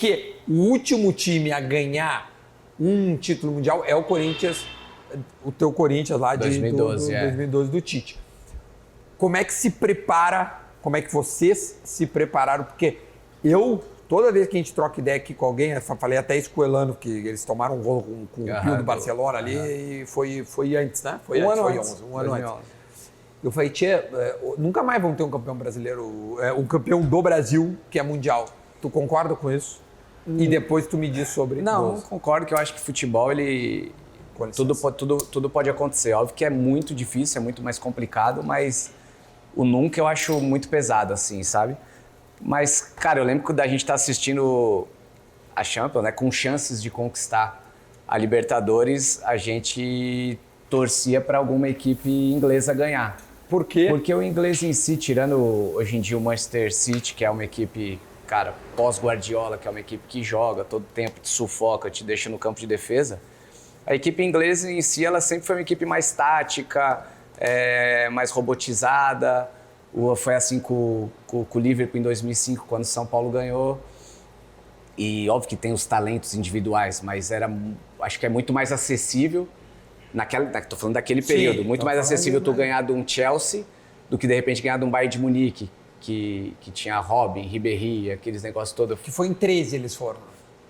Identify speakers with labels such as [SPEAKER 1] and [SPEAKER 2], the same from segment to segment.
[SPEAKER 1] Porque o último time a ganhar um título mundial é o Corinthians, o teu Corinthians lá de 2012 do Tite. Como é que se prepara, como é que vocês se prepararam? Porque toda vez que a gente troca ideia aqui com alguém, eu falei até isso com o Elano, que eles tomaram um gol com o Pio do Barcelona ali e foi antes, né? Foi um ano antes. Eu falei, tchê, nunca mais vamos ter um campeão brasileiro, um campeão do Brasil que é mundial. Tu concorda com isso? E depois tu me diz sobre...
[SPEAKER 2] Não, concordo que eu acho que futebol, tudo pode acontecer. Óbvio que é muito difícil, é muito mais complicado, mas o nunca eu acho muito pesado, assim, sabe? Mas, cara, eu lembro que da gente estar assistindo a Champions, né, com chances de conquistar a Libertadores, a gente torcia para alguma equipe inglesa ganhar.
[SPEAKER 1] Por quê?
[SPEAKER 2] Porque o inglês em si, tirando hoje em dia o Manchester City, que é uma equipe, cara, pós-Guardiola, que é uma equipe que joga todo tempo, te sufoca, te deixa no campo de defesa, a equipe inglesa em si, ela sempre foi uma equipe mais tática, mais robotizada. Foi assim com o Liverpool em 2005, quando o São Paulo ganhou. E óbvio que tem os talentos individuais, mas acho que é muito mais acessível. Tô falando daquele período, muito mais acessível tu ganhar de um Chelsea do que de repente ganhar de um Bayern de Munique, que tinha Robin, Ribéry, aqueles negócios todos.
[SPEAKER 1] Que foi em 13 eles foram.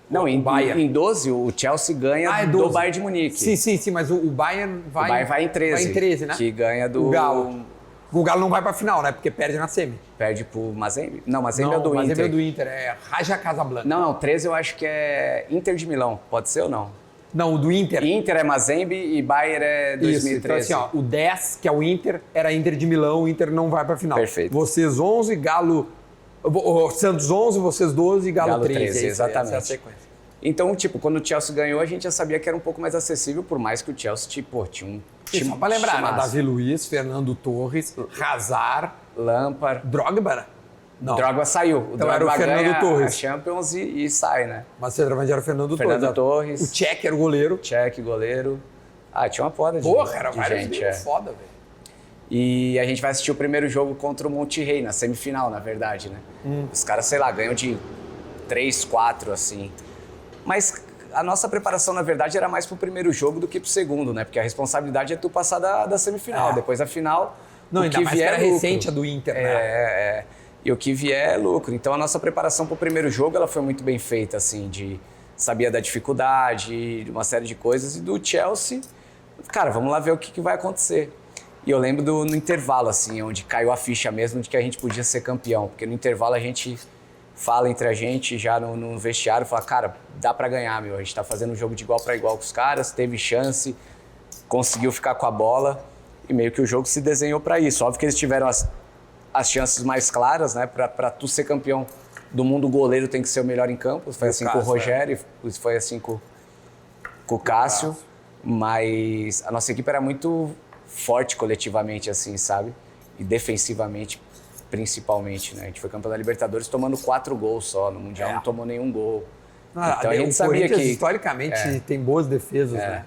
[SPEAKER 2] Não, em 12 o Chelsea ganha do Bayern de Munique.
[SPEAKER 1] Sim, mas o Bayern vai...
[SPEAKER 2] O Bayern vai em 13.
[SPEAKER 1] Vai em 13, né?
[SPEAKER 2] Que ganha do...
[SPEAKER 1] O Galo. O Galo não vai pra final, né? Porque perde na semi.
[SPEAKER 2] Perde pro Mazembe? Não, Mazembe é do Inter.
[SPEAKER 1] Mazembe é do Inter, é Raja Casablanca.
[SPEAKER 2] Não, 13 eu acho que é Inter de Milão. Pode ser ou não?
[SPEAKER 1] Não, o do Inter.
[SPEAKER 2] Inter é Mazembe e Bayern é 2013.
[SPEAKER 1] Isso, então assim, ó, o 10, que é o Inter, era Inter de Milão, o Inter não vai pra final.
[SPEAKER 2] Perfeito.
[SPEAKER 1] Vocês 11, Galo... O Santos 11, vocês 12 e Galo 13.
[SPEAKER 2] Exatamente.
[SPEAKER 1] Essa é a sequência.
[SPEAKER 2] Então, tipo, quando o Chelsea ganhou, a gente já sabia que era um pouco mais acessível, por mais que o Chelsea, tipo, tinha um time...
[SPEAKER 1] Só pra lembrar, né? Davi Luiz, Fernando Torres, Hazard,
[SPEAKER 2] Lampard...
[SPEAKER 1] Drogba, né? Não.
[SPEAKER 2] Drogba saiu. O
[SPEAKER 1] Então
[SPEAKER 2] Drogba
[SPEAKER 1] era o Fernando
[SPEAKER 2] ganha
[SPEAKER 1] Torres.
[SPEAKER 2] a Champions e sai, né?
[SPEAKER 1] Mas centroavante era o Fernando
[SPEAKER 2] Torres.
[SPEAKER 1] O Cech era o goleiro.
[SPEAKER 2] Cech, goleiro. Tinha uma poda de
[SPEAKER 1] era vários
[SPEAKER 2] gente.
[SPEAKER 1] Foda, velho.
[SPEAKER 2] E a gente vai assistir o primeiro jogo contra o Monterrey, na semifinal, na verdade, né? Os caras, sei lá, ganham de 3, 4, assim. Mas a nossa preparação, na verdade, era mais pro primeiro jogo do que pro segundo, né? Porque a responsabilidade é tu passar da semifinal. Depois da final,
[SPEAKER 1] não,
[SPEAKER 2] o
[SPEAKER 1] ainda
[SPEAKER 2] que
[SPEAKER 1] mais
[SPEAKER 2] vier
[SPEAKER 1] que era
[SPEAKER 2] lucro.
[SPEAKER 1] recente a do Inter, né?
[SPEAKER 2] E o que vier é lucro. Então, a nossa preparação pro primeiro jogo, ela foi muito bem feita, assim, sabia da dificuldade, de uma série de coisas. E do Chelsea, cara, vamos lá ver o que vai acontecer. E eu lembro no intervalo, assim, onde caiu a ficha mesmo de que a gente podia ser campeão. Porque no intervalo a gente fala entre a gente já no vestiário, fala, cara, dá pra ganhar, meu. A gente tá fazendo um jogo de igual pra igual com os caras, teve chance, conseguiu ficar com a bola. E meio que o jogo se desenhou pra isso. Óbvio que eles tiveram as chances mais claras, né? Pra tu ser campeão do mundo, o goleiro tem que ser o melhor em campo. Foi assim com o Rogério, foi assim com o Cássio. Mas a nossa equipe era muito forte coletivamente, assim, sabe? E defensivamente, principalmente, né? A gente foi campeão da Libertadores tomando 4 gols só. No Mundial não tomou nenhum gol.
[SPEAKER 1] Então a gente sabia que historicamente tem boas defesas, né?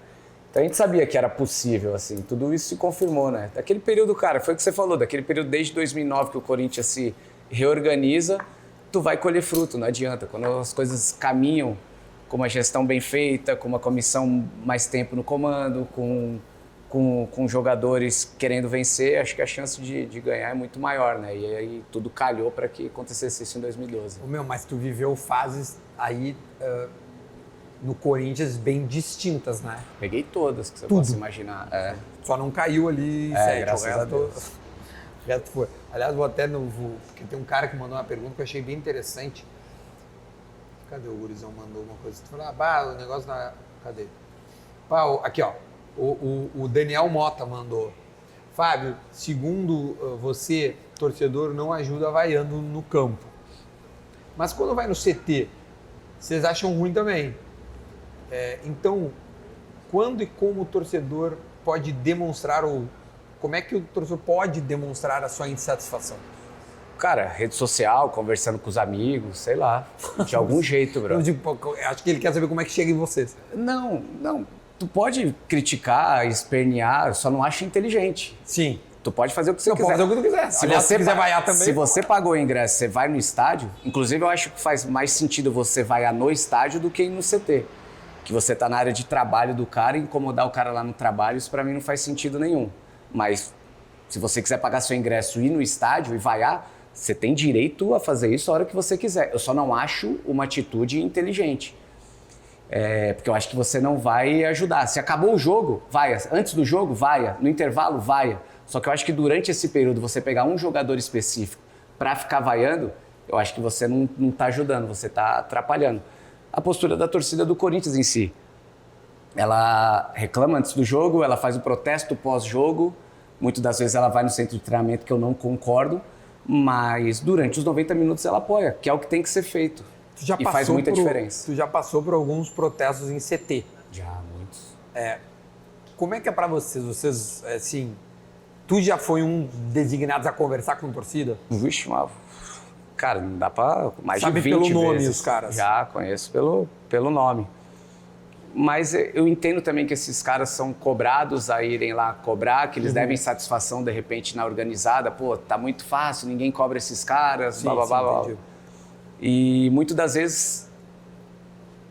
[SPEAKER 2] Então a gente sabia que era possível, assim. Tudo isso se confirmou, né? Daquele período, cara, foi o que você falou, daquele período desde 2009 que o Corinthians se reorganiza, tu vai colher fruto, não adianta. Quando as coisas caminham com uma gestão bem feita, com uma comissão mais tempo no comando, com jogadores querendo vencer, acho que a chance de ganhar é muito maior, né? E aí tudo calhou para que acontecesse isso em 2012.
[SPEAKER 1] Mas tu viveu fases aí no Corinthians bem distintas, né?
[SPEAKER 2] Peguei todas que você possa imaginar.
[SPEAKER 1] Só não caiu ali 7,
[SPEAKER 2] graças a Deus.
[SPEAKER 1] O resto foi. Aliás, porque tem um cara que mandou uma pergunta que eu achei bem interessante. Cadê o gurizão? Mandou uma coisa. Tu falou, o negócio na... Cadê? Aqui, ó. O Daniel Mota mandou. Fábio, segundo você, torcedor não ajuda vaiando no campo. Mas quando vai no CT, vocês acham ruim também. Então, quando e como o torcedor pode demonstrar, ou como é que o torcedor pode demonstrar a sua insatisfação?
[SPEAKER 2] Cara, rede social, conversando com os amigos, sei lá, de algum jeito, bro.
[SPEAKER 1] Acho que ele quer saber como é que chega em vocês.
[SPEAKER 2] Não. Tu pode criticar, espernear, só não acha inteligente.
[SPEAKER 1] Sim.
[SPEAKER 2] tu pode fazer o que você
[SPEAKER 1] Não,
[SPEAKER 2] quiser.
[SPEAKER 1] pode fazer o que tu quiser. Aliás, se quiser vaiar também.
[SPEAKER 2] Se você pagou o ingresso, você vai no estádio, inclusive eu acho que faz mais sentido você vaiar no estádio do que ir no CT. Que você tá na área de trabalho do cara e incomodar o cara lá no trabalho, isso pra mim não faz sentido nenhum. Mas se você quiser pagar seu ingresso e ir no estádio e vaiar, você tem direito a fazer isso a hora que você quiser. Eu só não acho uma atitude inteligente. Porque eu acho que você não vai ajudar. Se acabou o jogo, vaia. Antes do jogo, vaia. No intervalo, vaia. Só que eu acho que durante esse período, você pegar um jogador específico para ficar vaiando, eu acho que você não tá ajudando, você tá atrapalhando. A postura da torcida do Corinthians em si. Ela reclama antes do jogo, ela faz o protesto pós-jogo. Muitas das vezes ela vai no centro de treinamento, que eu não concordo. Mas durante os 90 minutos ela apoia, que é o que tem que ser feito. E faz muita diferença.
[SPEAKER 1] Tu já passou por alguns protestos em CT.
[SPEAKER 2] Já, muitos.
[SPEAKER 1] Como é que é pra vocês? Vocês, assim, tu já foi um designado a conversar com a torcida?
[SPEAKER 2] Vixe, mas... Cara, não dá pra... Mais
[SPEAKER 1] Sabe
[SPEAKER 2] de 20
[SPEAKER 1] pelo nome
[SPEAKER 2] vezes.
[SPEAKER 1] os caras?
[SPEAKER 2] Já conheço pelo nome. Mas eu entendo também que esses caras são cobrados a irem lá cobrar, que eles devem satisfação, de repente, na organizada. Pô, tá muito fácil, ninguém cobra esses caras, blá, blá, blá, blá. E muitas das vezes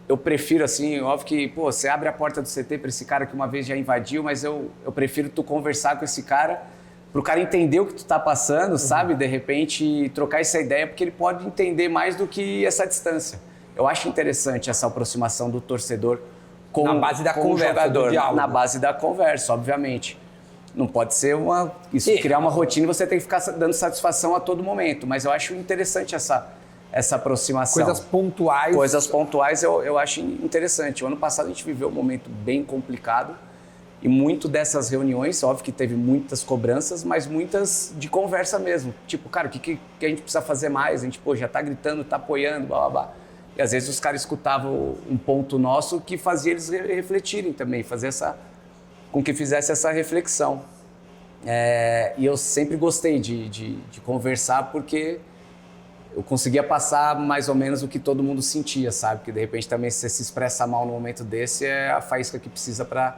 [SPEAKER 2] eu prefiro, assim, óbvio que, pô, você abre a porta do CT para esse cara que uma vez já invadiu, mas eu prefiro tu conversar com esse cara, pro cara entender o que tu tá passando, sabe? De repente, trocar essa ideia, porque ele pode entender mais do que essa distância. Eu acho interessante essa aproximação do torcedor com,
[SPEAKER 1] na base da
[SPEAKER 2] com
[SPEAKER 1] conversa,
[SPEAKER 2] o jogador,
[SPEAKER 1] do diálogo.
[SPEAKER 2] Na base da conversa, obviamente. Não pode ser criar uma rotina e você tem que ficar dando satisfação a todo momento, mas eu acho interessante essa aproximação.
[SPEAKER 1] Coisas pontuais.
[SPEAKER 2] Coisas pontuais eu acho interessante. O ano passado a gente viveu um momento bem complicado e muito dessas reuniões, óbvio que teve muitas cobranças, mas muitas de conversa mesmo. Tipo, cara, o que a gente precisa fazer mais? A gente, pô, já tá gritando, tá apoiando, blá, blá, blá. E às vezes os caras escutavam um ponto nosso que fazia eles refletirem também, com que fizesse essa reflexão. E eu sempre gostei de conversar porque eu conseguia passar mais ou menos o que todo mundo sentia, sabe? Que de repente também se você se expressa mal no momento desse é a faísca que precisa pra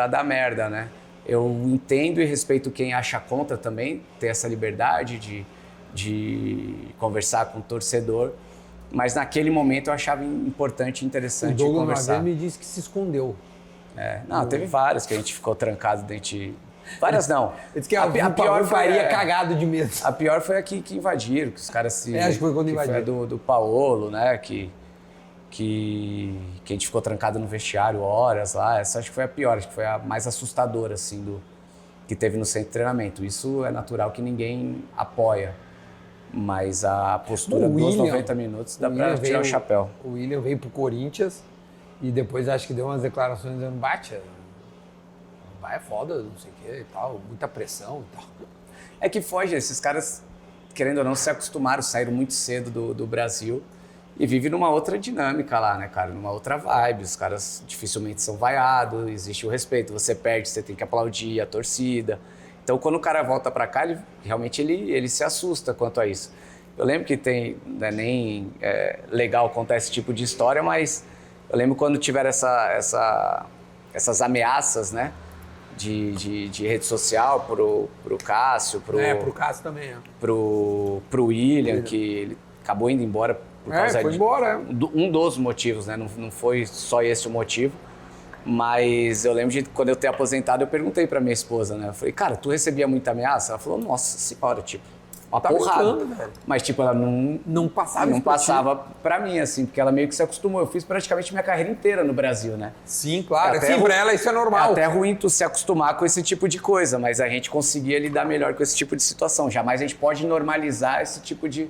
[SPEAKER 2] dar merda, né? Eu entendo e respeito quem acha contra também, ter essa liberdade de conversar com o torcedor, mas naquele momento eu achava importante e interessante
[SPEAKER 1] conversar. O
[SPEAKER 2] conversar.
[SPEAKER 1] Douglas uma vez me disse que se escondeu.
[SPEAKER 2] Teve várias que a gente ficou trancado dentro de... Várias não.
[SPEAKER 1] Ele disse que a pior faria cagado de medo.
[SPEAKER 2] A pior foi a que invadiram, que os caras se...
[SPEAKER 1] acho que foi quando invadiram.
[SPEAKER 2] Foi do Paolo, né? Que a gente ficou trancado no vestiário horas lá. Essa acho que foi a pior, acho que foi a mais assustadora, assim, que teve no centro de treinamento. Isso é natural que ninguém apoia. Mas a postura dos 90 minutos dá pra tirar o chapéu.
[SPEAKER 1] O William veio pro Corinthians e depois acho que deu umas declarações dizendo, é foda, não sei o que e tal, muita pressão e tal.
[SPEAKER 2] É que foge, esses caras, querendo ou não, se acostumaram, saíram muito cedo do Brasil e vivem numa outra dinâmica lá, né, cara? Numa outra vibe, os caras dificilmente são vaiados, existe o respeito, você perde, você tem que aplaudir a torcida. Então, quando o cara volta pra cá, realmente ele se assusta quanto a isso. Eu lembro que não é nem legal contar esse tipo de história, mas eu lembro quando tiveram essas ameaças, né? De rede social pro Cássio,
[SPEAKER 1] pro Cássio também,
[SPEAKER 2] pro William, que ele acabou indo embora por causa
[SPEAKER 1] foi embora.
[SPEAKER 2] Um dos motivos, né? Não foi só esse o motivo. Mas eu lembro de quando eu ter aposentado, eu perguntei pra minha esposa, né? Eu falei, cara, tu recebia muita ameaça? Ela falou, nossa senhora, tipo, uma porrada.
[SPEAKER 1] Velho.
[SPEAKER 2] Mas, tipo, ela não passava pra mim, assim, porque ela meio que se acostumou. Eu fiz praticamente minha carreira inteira no Brasil, né?
[SPEAKER 1] Sim, claro. Sim, pra ela isso é normal.
[SPEAKER 2] É até ruim tu se acostumar com esse tipo de coisa, mas a gente conseguia lidar melhor com esse tipo de situação. Jamais a gente pode normalizar esse tipo de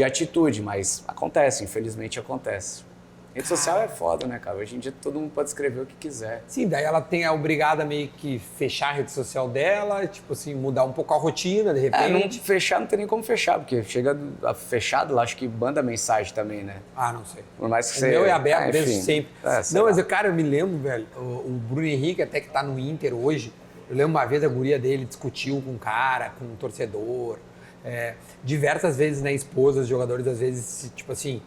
[SPEAKER 2] atitude, mas acontece, infelizmente acontece. Rede social é foda, né, cara? Hoje em dia todo mundo pode escrever o que quiser.
[SPEAKER 1] Sim, daí ela tem a obrigada meio que fechar a rede social dela, tipo assim, mudar um pouco a rotina, de repente.
[SPEAKER 2] Não tem nem como fechar, porque chega fechado lá, acho que manda mensagem também, né?
[SPEAKER 1] Não sei.
[SPEAKER 2] Por mais que
[SPEAKER 1] o meu é aberto
[SPEAKER 2] desde
[SPEAKER 1] sempre. Mas, cara, eu me lembro, velho, o Bruno Henrique, até que tá no Inter hoje, eu lembro uma vez a guria dele discutiu com um cara, com um torcedor, diversas vezes, né, esposas de jogadores, às vezes, tipo assim,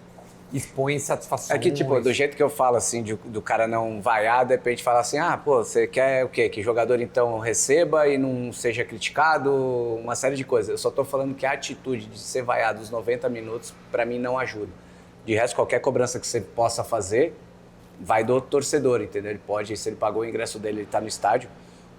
[SPEAKER 1] expõe insatisfação.
[SPEAKER 2] É que, tipo, do jeito que eu falo, assim, do cara não vaiar, de repente falar assim, pô, você quer o quê? Que o jogador, então, receba e não seja criticado, uma série de coisas. Eu só tô falando que a atitude de ser vaiado os 90 minutos, pra mim, não ajuda. De resto, qualquer cobrança que você possa fazer, vai do torcedor, entendeu? Ele pode, se ele pagou o ingresso dele, ele tá no estádio,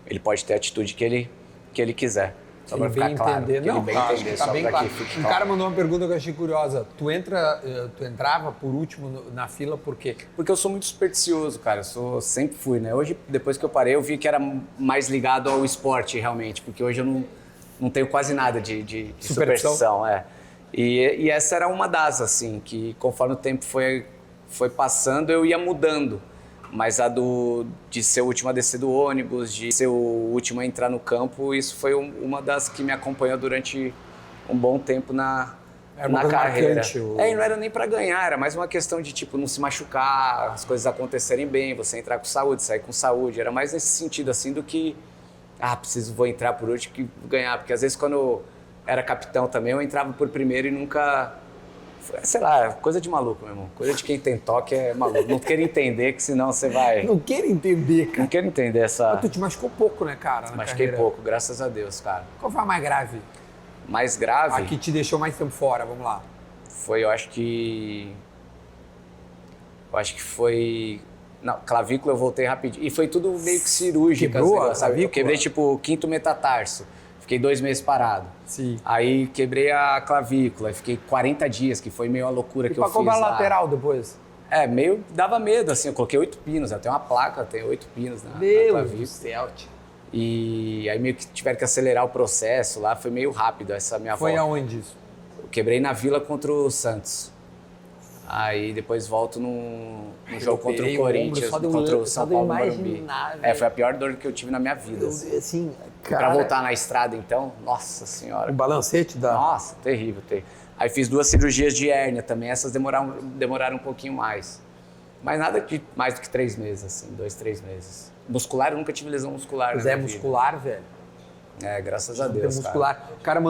[SPEAKER 2] ele pode ter a atitude que ele quiser. Só
[SPEAKER 1] Ele
[SPEAKER 2] pra ficar
[SPEAKER 1] bem
[SPEAKER 2] claro.
[SPEAKER 1] entender. Não,
[SPEAKER 2] Ele bem
[SPEAKER 1] acho
[SPEAKER 2] entender,
[SPEAKER 1] que tá
[SPEAKER 2] só
[SPEAKER 1] bem
[SPEAKER 2] pra
[SPEAKER 1] claro.
[SPEAKER 2] que fique
[SPEAKER 1] Um
[SPEAKER 2] claro.
[SPEAKER 1] cara mandou uma pergunta que eu achei curiosa. Tu entrava por último na fila por quê?
[SPEAKER 2] Porque eu sou muito supersticioso, cara. Sempre fui, né? Hoje, depois que eu parei, eu vi que era mais ligado ao esporte, realmente. Porque hoje eu não tenho quase nada de superstição. E essa era uma das, assim, que conforme o tempo foi passando, eu ia mudando. Mas de ser o último a descer do ônibus, de ser o último a entrar no campo, isso foi uma das que me acompanhou durante um bom tempo na carreira.
[SPEAKER 1] Marcante,
[SPEAKER 2] E não era nem para ganhar, era mais uma questão de, tipo, não se machucar, as coisas acontecerem bem, você entrar com saúde, sair com saúde. Era mais nesse sentido, assim, do que, vou entrar por último que ganhar. Porque às vezes quando eu era capitão também, eu entrava por primeiro e nunca... Sei lá, coisa de maluco, meu irmão. Coisa de quem tem toque é maluco. Não quero entender, que senão você vai...
[SPEAKER 1] Não quero entender, cara.
[SPEAKER 2] Não quero entender essa...
[SPEAKER 1] Mas tu te machucou pouco, né, cara?
[SPEAKER 2] Machuquei pouco, graças a Deus, cara.
[SPEAKER 1] Qual foi a mais grave?
[SPEAKER 2] Mais grave?
[SPEAKER 1] A que te deixou mais tempo fora, vamos lá.
[SPEAKER 2] Foi, eu acho que foi... Não, clavícula eu voltei rapidinho. E foi tudo meio que cirúrgico.
[SPEAKER 1] Quebrou a
[SPEAKER 2] sabe?
[SPEAKER 1] clavícula?
[SPEAKER 2] Eu quebrei, tipo, o quinto metatarso. Fiquei 2 meses parado.
[SPEAKER 1] Sim.
[SPEAKER 2] Aí quebrei a clavícula, fiquei 40 dias, que foi meio a loucura que eu fiz
[SPEAKER 1] pra
[SPEAKER 2] lá.
[SPEAKER 1] lateral depois?
[SPEAKER 2] Meio dava medo, assim. Eu coloquei 8 pinos, eu tenho uma placa, tem 8 pinos na clavícula.
[SPEAKER 1] Deus do céu, tio.
[SPEAKER 2] E aí meio que tiveram que acelerar o processo lá, foi meio rápido essa minha volta.
[SPEAKER 1] Foi aonde isso?
[SPEAKER 2] Eu quebrei na Vila contra o Santos. Aí depois volto num jogo contra o Corinthians, contra o São Paulo Morumbi. Foi a pior dor que eu tive na minha vida.
[SPEAKER 1] Assim, cara...
[SPEAKER 2] Pra voltar na estrada, então, nossa senhora.
[SPEAKER 1] O balancete da...
[SPEAKER 2] Nossa, terrível. Aí fiz 2 cirurgias de hérnia também, essas demoraram um pouquinho mais. Mas nada de mais do que 3 meses, assim, 2, 3 meses. Muscular, eu nunca tive lesão muscular.
[SPEAKER 1] Mas é muscular, velho.
[SPEAKER 2] Graças a Deus,
[SPEAKER 1] muscular.
[SPEAKER 2] cara.
[SPEAKER 1] O cara mandou